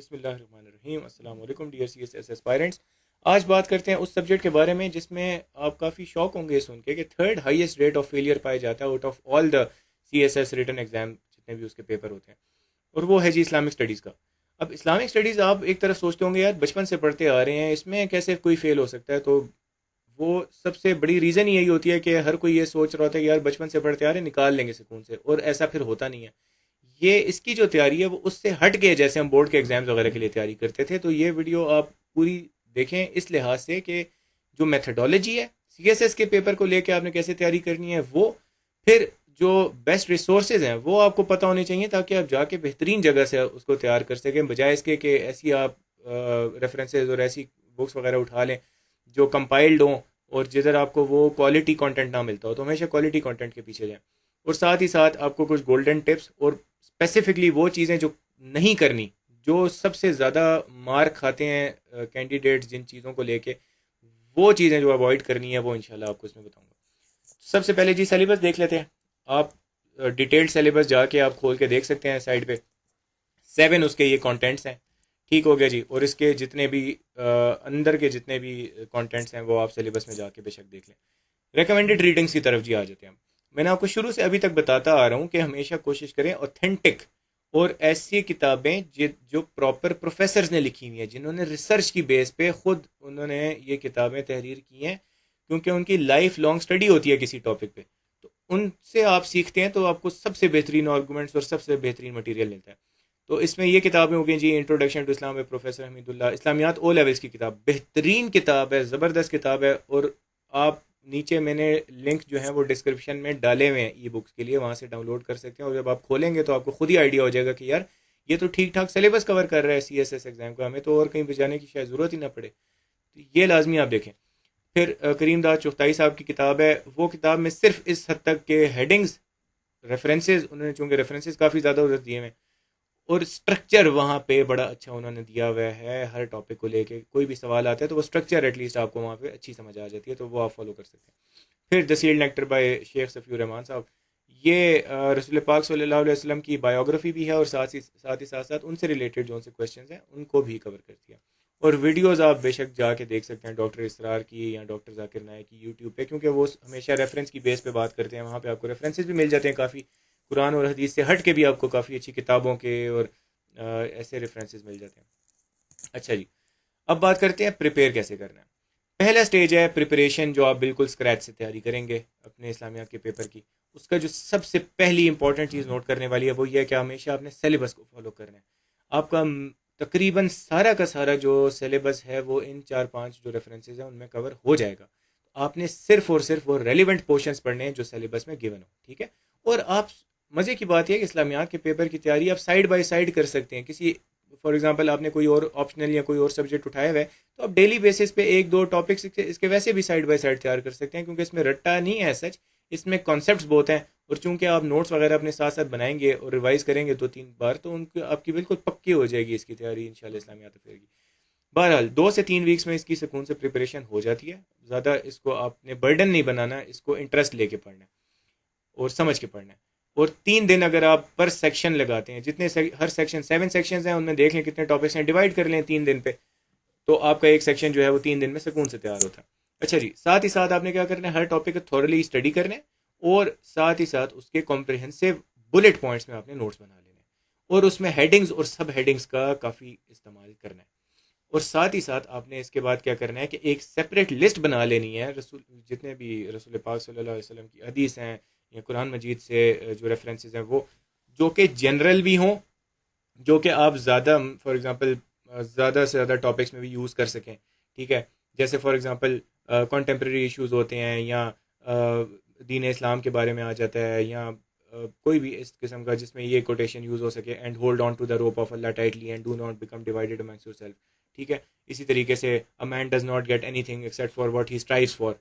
بسم اللہ الرحمن الرحیم. السلام علیکم ڈیئر سی ایس ایس اسپائرنٹس. آج بات کرتے ہیں اس سبجیکٹ کے بارے میں جس میں آپ کافی شوق ہوں گے سن کے کہ third highest rate of failure پایا جاتا ہے out of all the C S S written exam جتنے بھی اس کے پیپر ہوتے ہیں, اور وہ ہے جی اسلامک اسٹڈیز کا. اب اسلامک اسٹڈیز آپ ایک طرف سوچتے ہوں گے یار بچپن سے پڑھتے آ رہے ہیں, اس میں کیسے کوئی فیل ہو سکتا ہے. تو وہ سب سے بڑی ریزن یہی ہوتی ہے کہ ہر کوئی یہ سوچ رہا ہوتا ہے کہ یار بچپن سے پڑھتے آ رہے ہیں نکال لیں گے سکون سے, اور ایسا پھر ہوتا نہیں ہے. یہ اس کی جو تیاری ہے وہ اس سے ہٹ کے, جیسے ہم بورڈ کے ایگزامز وغیرہ کے لیے تیاری کرتے تھے, تو یہ ویڈیو آپ پوری دیکھیں اس لحاظ سے کہ جو میتھڈالوجی ہے سی ایس ایس کے پیپر کو لے کے آپ نے کیسے تیاری کرنی ہے, وہ پھر جو بیسٹ ریسورسز ہیں وہ آپ کو پتہ ہونے چاہیے تاکہ آپ جا کے بہترین جگہ سے اس کو تیار کر سکیں, بجائے اس کے کہ ایسی آپ ریفرنسز اور ایسی بکس وغیرہ اٹھا لیں جو کمپائلڈ ہوں اور جدھر آپ کو وہ کوالٹی کانٹینٹ نہ ملتا ہو. تو ہمیشہ کوالٹی کانٹینٹ کے پیچھے جائیں, اور ساتھ ہی ساتھ آپ کو کچھ گولڈن ٹپس اور اسپیسیفکلی وہ چیزیں جو نہیں کرنی, جو سب سے زیادہ مارک کھاتے ہیں کینڈیڈیٹس جن چیزوں کو لے کے, وہ چیزیں جو اوائڈ کرنی ہے وہ انشاءاللہ آپ کو اس میں بتاؤں گا. سب سے پہلے جی سیلیبس دیکھ لیتے ہیں. آپ ڈیٹیلڈ سیلیبس جا کے آپ کھول کے دیکھ سکتے ہیں سائڈ پہ 7 اس کے یہ کانٹینٹس ہیں. ٹھیک ہو گیا جی, اور اس کے جتنے بھی اندر کے جتنے بھی کانٹینٹس ہیں وہ آپ سیلیبس میں جا کے بے شک دیکھ لیں. ریکمینڈیڈ ریڈنگس کی طرف جی آ جاتے ہیں. میں نے آپ کو شروع سے ابھی تک بتاتا آ رہا ہوں کہ ہمیشہ کوشش کریں اوتھینٹک اور ایسی کتابیں جو پراپر پروفیسرز نے لکھی ہوئی ہیں, جنہوں نے ریسرچ کی بیس پہ خود انہوں نے یہ کتابیں تحریر کی ہیں, کیونکہ ان کی لائف لانگ اسٹڈی ہوتی ہے کسی ٹاپک پہ. تو ان سے آپ سیکھتے ہیں تو آپ کو سب سے بہترین آرگومنٹس اور سب سے بہترین مٹیریل ملتا ہے. تو اس میں یہ کتابیں ہو گئی جی introduction to Islam professor Hamidullah, Islamiyat O levels کی کتاب, بہترین کتاب ہے, زبردست کتاب ہے. اور آپ نیچے میں نے لنک جو ہیں وہ ڈسکرپشن میں ڈالے ہوئے ہیں ای بکس کے لیے, وہاں سے ڈاؤن لوڈ کر سکتے ہیں. اور جب آپ کھولیں گے تو آپ کو خود ہی آئیڈیا ہو جائے گا کہ یار یہ تو ٹھیک ٹھاک سلیبس کور کر رہا ہے سی ایس ایس ایگزام کا, ہمیں تو اور کہیں پہ جانے کی شاید ضرورت ہی نہ پڑے. تو یہ لازمی آپ دیکھیں. پھر کریم داد چغتائی صاحب کی کتاب ہے, وہ کتاب میں صرف اس حد تک کہ ہیڈنگز ریفرنسز, انہوں نے چونکہ ریفرنسز کافی زیادہ ادھر دیے ہیں, اور اسٹرکچر وہاں پہ بڑا اچھا انہوں نے دیا ہوا ہے. ہر ٹاپک کو لے کے کوئی بھی سوال آتا ہے تو وہ اسٹرکچر ایٹ لیسٹ آپ کو وہاں پہ اچھی سمجھ آ جاتی ہے, تو وہ آپ فالو کر سکتے ہیں. پھر دا سیلڈ نیکٹر بائی شیخ صفی الرحمان صاحب, یہ رسول پاک صلی اللہ علیہ وسلم کی بایوگرافی بھی ہے, اور ساتھ ہی ساتھ ان سے ریلیٹڈ جو ان سے کویشچنز ہیں ان کو بھی کور کرتی ہے. اور ویڈیوز آپ بے شک جا کے دیکھ سکتے ہیں ڈاکٹر اسرار کی یا ڈاکٹر ذاکر نائک کی یوٹیوب پہ, کیونکہ وہ ہمیشہ ریفرنس کی بیس پہ بات کرتے ہیں. وہاں پہ آپ کو ریفرنسز بھی مل جاتے ہیں کافی, قرآن اور حدیث سے ہٹ کے بھی آپ کو کافی اچھی کتابوں کے اور ایسے ریفرنسز مل جاتے ہیں. اچھا جی, اب بات کرتے ہیں پریپیئر کیسے کرنا ہے. پہلا سٹیج ہے پریپریشن, جو آپ بالکل اسکریچ سے تیاری کریں گے اپنے اسلامیات کے پیپر کی. اس کا جو سب سے پہلی امپورٹنٹ چیز نوٹ کرنے والی ہے وہ یہ ہے کہ ہمیشہ اپنے سیلیبس کو فالو کرنا ہے. آپ کا تقریباً سارا کا سارا جو سیلیبس ہے وہ ان 4-5 جو ریفرنسز ہیں ان میں کور ہو جائے گا. آپ نے صرف اور صرف وہ ریلیونٹ پورشنز پڑھنے ہیں جو سیلیبس میں گیون ہو. ٹھیک ہے, اور آپ مزے کی بات یہ ہے کہ اسلامیات کے پیپر کی تیاری آپ سائڈ بائی سائڈ کر سکتے ہیں. کسی فار ایگزامپل آپ نے کوئی اور آپشنل یا کوئی اور سبجیکٹ اٹھایا ہوا ہے تو آپ ڈیلی بیسس پہ 1-2 ٹاپکس اس کے ویسے بھی سائڈ بائی سائڈ تیار کر سکتے ہیں, کیونکہ اس میں رٹا نہیں ہے سچ, اس میں کانسیپٹس بہت ہیں. اور چونکہ آپ نوٹس وغیرہ اپنے ساتھ ساتھ بنائیں گے اور ریوائز کریں گے 2-3 بار, تو ان کی آپ کی بالکل پکی ہو جائے گی اس کی تیاری انشاءاللہ اسلامیات افیئر کی. بہرحال 2 سے 3 ویکس میں اس کی سکون سے پریپریشن ہو جاتی ہے. زیادہ اس کو آپ نے برڈن نہیں بنانا, اس کو انٹرسٹ لے کے پڑھنا ہے اور سمجھ کے پڑھنا ہے. اور 3 دن اگر آپ پر سیکشن لگاتے ہیں, جتنے ہر سیکشن 7 سیکشنز ہیں ان میں دیکھ لیں کتنے ٹاپکس ہیں, ڈیوائڈ کر لیں 3 دن پہ, تو آپ کا ایک سیکشن جو ہے وہ 3 دن میں سکون سے تیار ہوتا ہے. اچھا جی, ساتھ ہی ساتھ آپ نے کیا کرنا ہے, ہر ٹاپک کو تھورلی اسٹڈی کرنا ہے, اور ساتھ ہی ساتھ اس کے کمپریہنسو بلٹ پوائنٹس میں آپ نے نوٹس بنا لینے ہیں, اور اس میں ہیڈنگز اور سب ہیڈنگز کا کافی استعمال کرنا ہے. اور ساتھ ہی ساتھ آپ نے اس کے بعد کیا کرنا ہے کہ ایک سپریٹ لسٹ بنا لینی ہے جتنے بھی رسول پاک صلی اللہ علیہ وسلم کی حدیث ہیں یا قرآن مجید سے جو ریفرنسز ہیں, وہ جو کہ جنرل بھی ہوں, جو کہ آپ زیادہ فار ایگزامپل زیادہ سے زیادہ ٹاپکس میں بھی یوز کر سکیں. ٹھیک ہے, جیسے فار ایگزامپل کنٹمپریری ایشوز ہوتے ہیں, یا دین اسلام کے بارے میں آ جاتا ہے, یا کوئی بھی اس قسم کا جس میں یہ کوٹیشن یوز ہو سکے, and hold on to the rope of Allah tightly and do not become divided amongst yourself. ٹھیک ہے, اسی طریقے سے a man does not get anything except for what he strives for,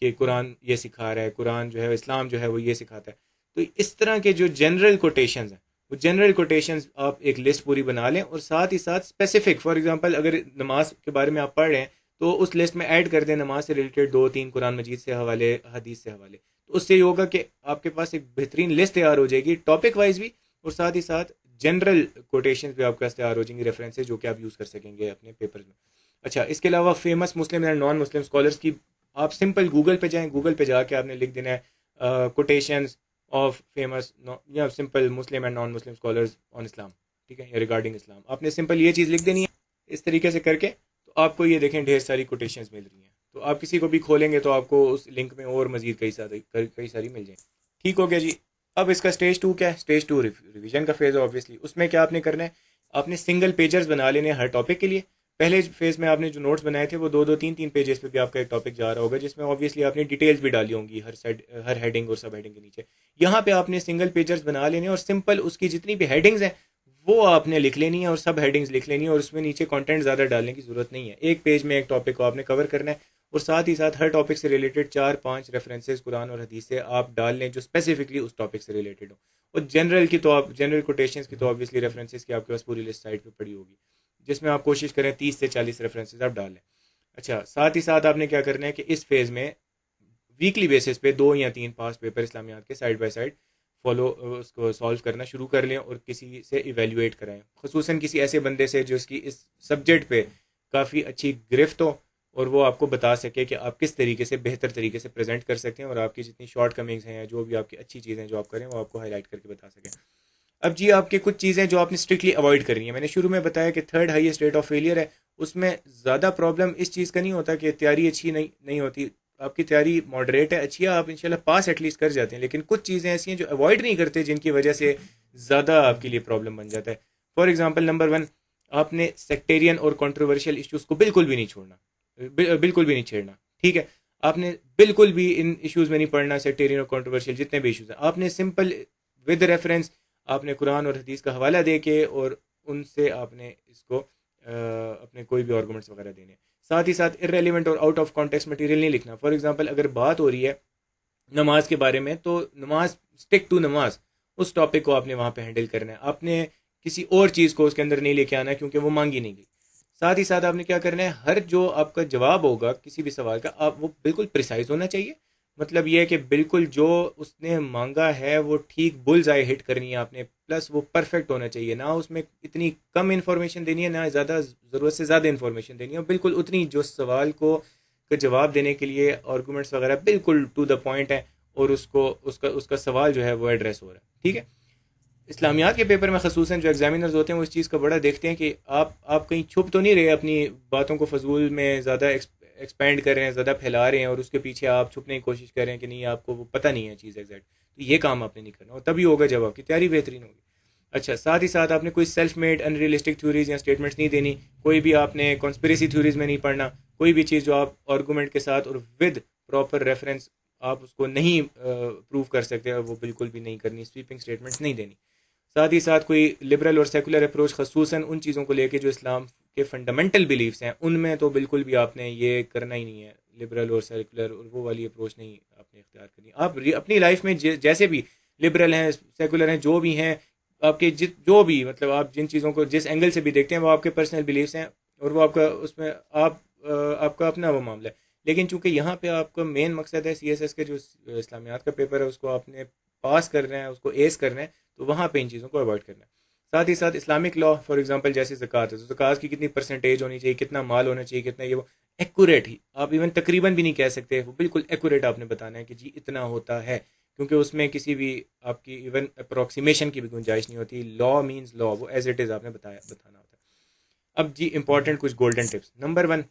کہ قرآن یہ سکھا رہا ہے, قرآن جو ہے اسلام جو ہے وہ یہ سکھاتا ہے. تو اس طرح کے جو جنرل کوٹیشنز ہیں وہ جنرل کوٹیشنز آپ ایک لسٹ پوری بنا لیں, اور ساتھ ہی ساتھ اسپیسیفک فار ایگزامپل اگر نماز کے بارے میں آپ پڑھ رہے ہیں تو اس لسٹ میں ایڈ کر دیں نماز سے ریلیٹڈ 2-3 قرآن مجید سے حوالے, حدیث سے حوالے. تو اس سے یہ ہوگا کہ آپ کے پاس ایک بہترین لسٹ تیار ہو جائے گی ٹاپک وائز بھی, اور ساتھ ہی ساتھ جنرل کوٹیشنز بھی آپ کے پاس تیار ہو جائیں گی، ریفرنسز جو کہ آپ یوز کر سکیں گے اپنے پیپر میں. اچھا، اس کے علاوہ famous Muslim and non Muslim scholars کی آپ سمپل گوگل پہ جائیں، گوگل پہ جا کے آپ نے لکھ دینا ہے کوٹیشنز آف فیمس یا simple Muslim and non Muslim scholars on Islam, ٹھیک ہے، یا ریگارڈنگ اسلام. آپ نے سمپل یہ چیز لکھ دینی ہے اس طریقے سے کر کے، تو آپ کو یہ دیکھیں ڈھیر ساری کوٹیشنز مل رہی ہیں. تو آپ کسی کو بھی کھولیں گے تو آپ کو اس لنک میں اور مزید کئی ساری مل جائیں. ٹھیک ہو گیا جی. اب اس کا اسٹیج 2 کیا ہے؟ اسٹیج 2 ریویژن کا فیز ہے آبویسلی. اس میں کیا آپ نے کرنا ہے، آپ نے سنگل پیجرز بنا لینے ہر ٹاپک کے لیے. پہلے فیز میں آپ نے جو نوٹس بنائے تھے وہ 2-3 پیجز پہ بھی آپ کا ایک ٹاپک جا رہا ہوگا، جس میں آبویسلی آپ نے ڈیٹیلز بھی ڈالی ہوں گی ہر ہیڈنگ اور سب ہیڈنگ کے نیچے. یہاں پہ آپ نے سنگل پیجرز بنا لینے اور سمپل اس کی جتنی بھی ہیڈنگز ہیں وہ آپ نے لکھ لینی ہے اور سب ہیڈنگز لکھ لینی ہے، اور اس میں نیچے کنٹینٹ زیادہ ڈالنے کی ضرورت نہیں ہے. ایک پیج میں ایک ٹاپک کو آپ نے کور کرنا ہے، اور ساتھ ہی ساتھ ہر ٹاپک سے ریلیٹڈ 4-5 ریفرنسز قرآن اور حدیث سے آپ ڈال لیں جو اسپیسیفکلی اس ٹاپک سے ریلیٹڈ ہو. اور جنرل کی تو آپ جنرل کوٹیشنز کی تو آبویسلی ریفرنسز کی آپ کے پاس پوری لسٹ سائٹ پہ پڑی ہوگی، جس میں آپ کوشش کریں 30 سے 40 ریفرنسز آپ ڈال لیں. اچھا، ساتھ ہی ساتھ آپ نے کیا کرنا ہے کہ اس فیز میں ویکلی بیسس پہ 2 یا 3 پاس پیپر اسلامیات کے سائڈ بائی سائڈ فالو اس کو سالو کرنا شروع کر لیں اور کسی سے ایویلیویٹ کرائیں، خصوصاً کسی ایسے بندے سے جو اس کی اس سبجیکٹ پہ کافی اچھی گرفت ہو اور وہ آپ کو بتا سکے کہ آپ کس طریقے سے بہتر طریقے سے پریزنٹ کر سکتے ہیں، اور آپ کی جتنی شارٹ کمنگز ہیں یا جو بھی آپ کی اچھی چیزیں جو آپ کریں وہ آپ کو ہائی لائٹ کر کے بتا سکیں. اب جی، آپ کے کچھ چیزیں جو آپ نے اسٹرکٹلی اوائڈ کرنی ہے. میں نے شروع میں بتایا کہ third highest rate of failure ہے. اس میں زیادہ پرابلم اس چیز کا نہیں ہوتا کہ تیاری اچھی نہیں ہوتی. آپ کی تیاری ماڈریٹ ہے، اچھی ہے، آپ انشاءاللہ پاس ایٹ لیسٹ کر جاتے ہیں. لیکن کچھ چیزیں ایسی ہیں جو اوائڈ نہیں کرتے جن کی وجہ سے زیادہ آپ کے لیے پرابلم بن جاتا ہے. فار ایگزامپل، نمبر 1، آپ نے سیکٹیرین اور کنٹروورشل ایشوز کو بالکل بھی نہیں چھوڑنا، بالکل بھی نہیں چھیڑنا. ٹھیک ہے، آپ نے بالکل بھی ان ایشوز میں نہیں پڑھنا. سیکٹیرین اور کنٹروورشل جتنے بھی ایشوز ہیں آپ نے سمپل ود ریفرنس آپ نے قرآن اور حدیث کا حوالہ دے کے اور ان سے آپ نے اس کو اپنے کوئی بھی آرگومنٹس وغیرہ دینے. ساتھ ہی ساتھ ارریلیونٹ اور آؤٹ آف کانٹیکسٹ مٹیریل نہیں لکھنا. فار ایگزامپل، اگر بات ہو رہی ہے نماز کے بارے میں تو نماز، اسٹک ٹو نماز، اس ٹاپک کو آپ نے وہاں پہ ہینڈل کرنا ہے. آپ نے کسی اور چیز کو اس کے اندر نہیں لے کے آنا کیونکہ وہ مانگی نہیں گئی. ساتھ ہی ساتھ آپ نے کیا کرنا ہے، ہر جو آپ کا جواب ہوگا کسی بھی سوال کا آپ وہ بالکل پریسائز ہونا چاہیے. مطلب یہ ہے کہ بالکل جو اس نے مانگا ہے وہ ٹھیک بلز آئی ہٹ کرنی ہے آپ نے، پلس وہ پرفیکٹ ہونا چاہیے. نہ اس میں اتنی کم انفارمیشن دینی ہے، نہ زیادہ ضرورت سے زیادہ انفارمیشن دینی ہے، بالکل اتنی جو سوال کو کا جواب دینے کے لیے آرگومنٹس وغیرہ بالکل ٹو دا پوائنٹ ہے، اور اس کا سوال جو ہے وہ ایڈریس ہو رہا ہے. ٹھیک ہے، اسلامیات کے پیپر میں خصوصاً جو ایگزامینرز ہوتے ہیں وہ اس چیز کا بڑا دیکھتے ہیں کہ آپ کہیں چھپ تو نہیں رہے، اپنی باتوں کو فضول میں زیادہ ایکسپینڈ کر رہے ہیں، زیادہ پھیلا رہے ہیں، اور اس کے پیچھے آپ چھپنے کی کوشش کر رہے ہیں کہ نہیں آپ کو وہ پتہ نہیں ہے چیز ایگزیکٹ. تو یہ کام آپ نے نہیں کرنا، اور تبھی ہوگا جب آپ کی تیاری بہترین ہوگی. اچھا، ساتھ ہی ساتھ آپ نے کوئی self made in realistic theories یا اسٹیٹمنٹس نہیں دینی. کوئی بھی آپ نے کانسپریسی تھیوریز میں نہیں پڑھنا. کوئی بھی چیز جو آپ آرگومنٹ کے ساتھ اور ود پراپر ریفرنس آپ اس کو نہیں پروو کر سکتے، وہ بالکل بھی نہیں کرنی. سویپنگ اسٹیٹمنٹس نہیں دینی. ساتھ ہی ساتھ کوئی لبرل اور سیکولر اپروچ خصوصاً ان چیزوں کو لے کے جو اسلام کے فنڈامنٹل بلیفس ہیں ان میں تو بالکل بھی آپ نے یہ کرنا ہی نہیں ہے. لبرل اور سیکولر اور وہ والی اپروچ نہیں آپ نے اختیار کرنی. آپ اپنی لائف میں جیسے بھی لبرل ہیں، سیکولر ہیں، جو بھی ہیں آپ کے جو بھی مطلب آپ جن چیزوں کو جس اینگل سے بھی دیکھتے ہیں وہ آپ کے پرسنل بلیفس ہیں، اور وہ آپ کا اس میں آپ کا اپنا وہ معاملہ ہے. لیکن چونکہ یہاں پہ آپ کا مین مقصد ہے CSS کے جو اسلامیات کا پیپر ہے اس کو آپ نے پاس کرنا ہے، اس کو ایس کرنا ہے، تو وہاں پہ ان چیزوں کو اوائڈ کرنا ہے. ساتھ ہی ساتھ اسلامک لا فار ایگزامپل جیسے زکوٰۃ ہے، تو زکوٰۃ کی کتنی پرسنٹیج ہونی چاہیے، کتنا مال ہونا چاہیے، کتنا یہ وہ ایکوریٹ ہی آپ ایون تقریباً بھی نہیں کہہ سکتے، وہ بالکل ایکوریٹ آپ نے بتانا ہے کہ جی اتنا ہوتا ہے، کیونکہ اس میں کسی بھی آپ کی ایون اپروکسیمیشن کی بھی گنجائش نہیں ہوتی. لا مینز لا، وہ ایز اٹ از آپ نے بتانا ہوتا ہے. اب جی امپورٹنٹ کچھ گولڈن ٹپس. نمبر 1،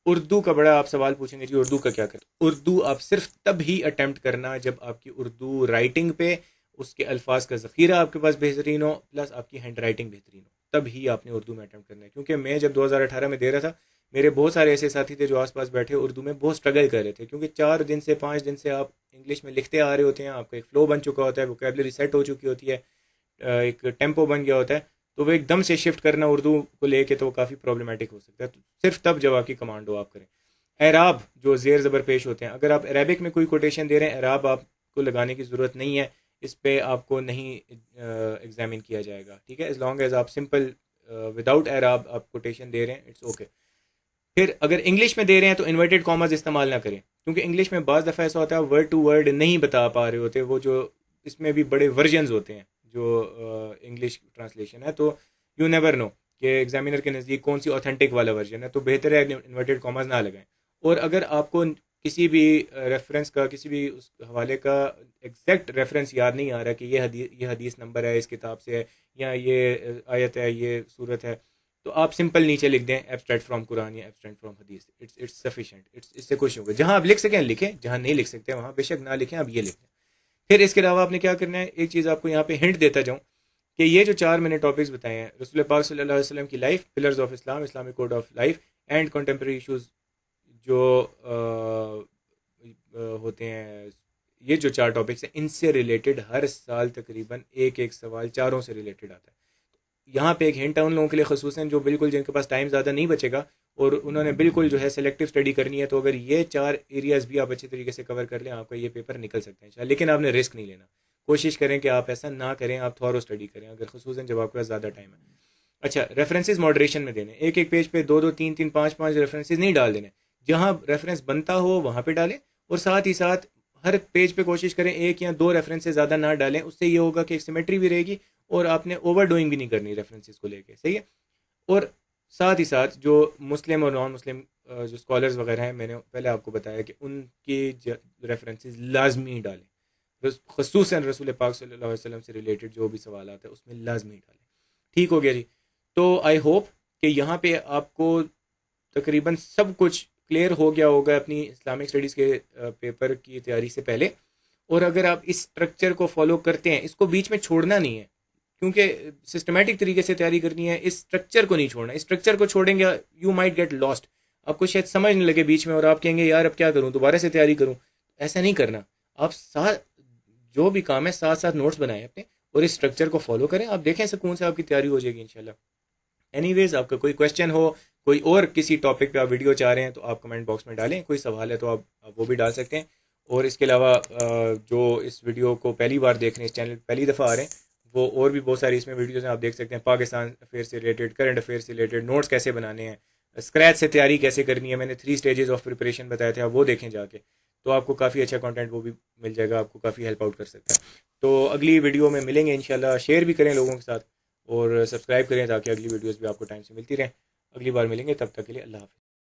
اردو کا بڑا آپ سوال پوچھیں گے جی اردو کا کیا کریں. اردو آپ صرف تب ہی اٹیمپٹ کرنا جب آپ کی اردو رائٹنگ پہ اس کے الفاظ کا ذخیرہ آپ کے پاس بہترین ہو، پلس آپ کی ہینڈ رائٹنگ بہترین ہو، تب ہی آپ نے اردو میں اٹیمپٹ کرنا ہے. کیونکہ میں جب 2018 میں دے رہا تھا، میرے بہت سارے ایسے ساتھی تھے جو آس پاس بیٹھے اردو میں بہت اسٹرگل کر رہے تھے، کیونکہ 4 دن سے 5 دن سے آپ انگلش میں لکھتے آ رہے ہوتے ہیں، آپ کا ایک فلو بن چکا ہوتا ہے، ووکیبلری سیٹ ہو چکی ہوتی ہے، ایک ٹیمپو بن گیا ہوتا ہے، تو وہ ایک دم سے شفٹ کرنا اردو کو لے کے تو وہ کافی پرابلمٹک ہو سکتا ہے. تو صرف تب جب آپ کی کمانڈ ہو آپ کریں. اعراب جو زیر زبر پیش ہوتے ہیں، اگر آپ عربک میں کوئی کوٹیشن دے رہے ہیں، اعراب آپ کو لگانے کی ضرورت نہیں ہے، اس پہ آپ کو نہیں ایگزامن کیا جائے گا. ٹھیک ہے، ایز لانگ ایز آپ سمپل وداؤٹ اعراب آپ کوٹیشن دے رہے ہیں، اٹس اوکے. پھر اگر انگلش میں دے رہے ہیں تو انورٹیڈ کاماز استعمال نہ کریں، کیونکہ انگلش میں بعض دفعہ ایسا ہوتا ہے ورڈ ٹو ورڈ نہیں بتا پا رہے ہوتے، وہ جو اس میں بھی بڑے ورژنز ہوتے ہیں جو انگلش ٹرانسلیشن ہے. تو یو نیور نو کہ ایگزامینر کے نزدیک کون سی اوتھینٹک والا ورژن ہے, تو بہتر ہے انورٹیڈ کاماز نہ لگائیں. اور اگر آپ کو کسی بھی ریفرنس کا, کسی بھی اس حوالے کا ایگزیکٹ ریفرنس یاد نہیں آ رہا کہ یہ حدیث نمبر ہے اس کتاب سے ہے, یا یہ آیت ہے, یہ صورت ہے, تو آپ سمپل نیچے لکھ دیں ایبسٹریکٹ فرام قرآن یا ایبسٹریکٹ فرام حدیث. اٹس سفیشینٹ, اس سے کچھ ہوگا. جہاں آپ لکھ سکیں لکھیں, جہاں نہیں لکھ سکتے وہاں بے شک نہ لکھیں, آپ یہ لکھ دیں. پھر اس کے علاوہ آپ نے کیا کرنا ہے, ایک چیز آپ کو یہاں پہ ہنٹ دیتا جاؤں کہ یہ جو 4 میں نے ٹاپکس بتائے ہیں, رسول پاک صلی اللہ علیہ وسلم کی life, pillars of Islam, Islamic code of life, and contemporary issues جو ہوتے ہیں, یہ جو 4 ٹاپکس ہیں ان سے ریلیٹڈ ہر سال تقریباً ایک سوال چاروں سے ریلیٹڈ آتا ہے. یہاں پہ ایک ہنٹ ہے ان لوگوں کے لیے خصوصاً جو بالکل جن کے پاس ٹائم زیادہ نہیں بچے گا اور انہوں نے بالکل جو ہے سلیکٹو اسٹڈی کرنی ہے, تو اگر یہ 4 ایریاز بھی آپ اچھے طریقے سے کور کر لیں, آپ کا یہ پیپر نکل سکتا ہے انشاءاللہ. لیکن آپ نے رسک نہیں لینا, کوشش کریں کہ آپ ایسا نہ کریں, آپ تھورو اسٹڈی کریں, اگر خصوصاً جب آپ کے پاس زیادہ ٹائم ہے. اچھا, ریفرنسز ماڈریشن میں دینے, ایک پیج پہ 2 3 3 5 ریفرنسز نہیں ڈال دینے, جہاں ریفرنس بنتا ہو وہاں پہ ڈالیں, اور ساتھ ہی ساتھ ہر پیج پہ کوشش کریں 1 یا 2 ریفرنسز زیادہ نہ ڈالیں. اس سے یہ ہوگا کہ ایک سیمیٹری بھی رہے گی اور آپ نے اوور ڈوئنگ بھی نہیں کرنی ریفرنسز کو لے کے, صحیح ہے. اور ساتھ ہی ساتھ جو مسلم اور نان مسلم جو اسکالرز وغیرہ ہیں, میں نے پہلے آپ کو بتایا کہ ان کی ریفرنسز لازمی ڈالیں, خصوصاً رسول پاک صلی اللہ علیہ وسلم سے ریلیٹڈ جو بھی سوالات ہیں اس میں لازمی ڈالیں. ٹھیک ہو گیا جی. تو آئی ہوپ کہ یہاں پہ آپ کو تقریباً سب کچھ کلیئر ہو گیا ہوگا اپنی اسلامک اسٹڈیز کے پیپر کی تیاری سے پہلے. اور اگر آپ اس اسٹرکچر کو فالو کرتے ہیں, اس کو بیچ میں چھوڑنا نہیں ہے, کیونکہ سسٹمیٹک طریقے سے تیاری کرنی ہے, اس اسٹرکچر کو نہیں چھوڑنا. اس اسٹرکچر کو چھوڑیں گے یو مائٹ گیٹ لاسٹ, آپ کو شاید سمجھ نہیں لگے بیچ میں اور آپ کہیں گے یار اب کیا کروں, دوبارہ سے تیاری کروں. ایسا نہیں کرنا. آپ جو بھی کام ہے ساتھ ساتھ نوٹس بنائیں اپنے اور اس اسٹرکچر کو فالو کریں, آپ دیکھیں سکون سے آپ کی تیاری ہو جائے گی انشاءاللہ. اینی ویز, آپ کا کوئی کویشچن ہو, کوئی اور کسی ٹاپک پہ آپ ویڈیو چاہ رہے ہیں تو آپ کمنٹ باکس میں ڈالیں, کوئی سوال ہے تو آپ وہ بھی ڈال سکتے ہیں. اور اس کے علاوہ جو اس ویڈیو کو پہلی بار دیکھ رہے ہیں, اس چینل پہلی دفعہ آ رہے ہیں, وہ اور بھی بہت ساری اس میں ویڈیوز ہیں, آپ دیکھ سکتے ہیں. پاکستان افیئر سے ریلیٹڈ, کرنٹ افیئر سے ریلیٹڈ, نوٹس کیسے بنانے ہیں, اسکریچ سے تیاری کیسے کرنی ہے, میں نے 3 اسٹیجز آف پریپریشن بتایا تھے, آپ وہ دیکھیں جا کے, تو آپ کو کافی اچھا کنٹینٹ وہ بھی مل جائے گا, آپ کو کافی ہیلپ آؤٹ کر سکتا ہے. تو اگلی ویڈیو میں ملیں گے انشاءاللہ. شیئر بھی کریں لوگوں کے ساتھ اور سبسکرائب کریں تاکہ اگلی ویڈیوز بھی آپ کو ٹائم سے ملتی رہیں. اگلی بار ملیں گے, تب تک کے لیے اللہ حافظ.